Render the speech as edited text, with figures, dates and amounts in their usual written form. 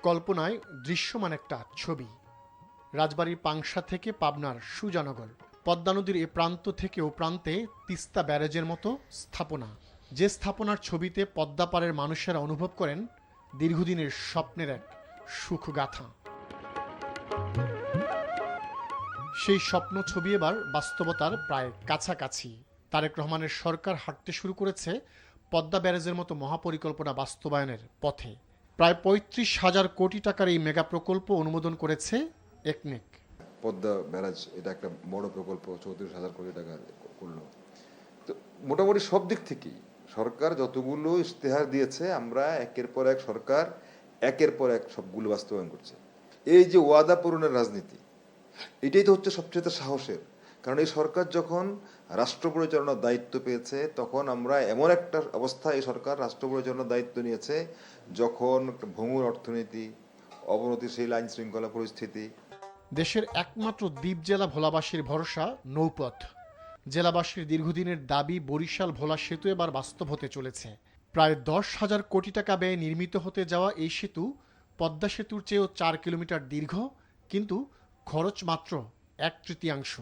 কল্পনায় দৃশ্যমান একটা ছবি। রাজবাড়ির পাংশা থেকে পাবনার সুজানগর, পদ্মা নদীর এ প্রান্ত থেকে ও প্রান্তে তিস্তা ব্যারেজের মতো স্থাপনা, যে স্থাপনার ছবিতে পদ্মা পাড়ের মানুষেরা অনুভব করেন দীর্ঘদিনের স্বপ্নের এক সুখগাথা। সেই স্বপ্ন ছবি এবার বাস্তবতার প্রায় কাছাকাছি। তারেক রহমানের সরকার হাঁটতে শুরু করেছে পদ্মা ব্যারেজের মতো মহাপরিকল্পনা বাস্তবায়নের পথে। প্রায় ৩৫,০০০ কোটি টাকার এই মেগা প্রকল্প অনুমোদন করেছে একনেক। পদ্মা ব্যারাজ এটা একটা বড় প্রকল্প, ৩৪,০০০ কোটি টাকা করলো। তো মোটামুটি সব দিক থেকেই সরকার যতগুলো ইশতেহার দিয়েছে, আমরা একের পর এক সরকার একের পর এক সবগুলো বাস্তবায়ন করছে। এই যে ওয়াদা পূরণের রাজনীতি, এটাই তো হচ্ছে সবচেয়ে সাহসের। কারণ এই সরকার যখন রাষ্ট্র পরিচালনার দায়িত্ব পেয়েছে, তখন আমরা এমন একটা অবস্থা, এই সরকার রাষ্ট্র পরিচালনার দায়িত্ব নিয়েছে যখন ভঙ্গুর অর্থনীতি, অবনতিশীল আইন শৃঙ্খলা পরিস্থিতি। দেশের একমাত্র দ্বীপ জেলা ভোলাবাসীর ভরসা নৌপথ। জেলাবাসীর দীর্ঘদিনের দাবি বরিশাল ভোলা সেতু এবার বাস্তব হতে চলেছে। প্রায় ১০,০০০ কোটি টাকা ব্যয়ে নির্মিত হতে যাওয়া এই সেতু পদ্মা সেতুর চেয়েও ৪ কিলোমিটার দীর্ঘ, কিন্তু খরচ মাত্র ১/তৃতীয়াংশ।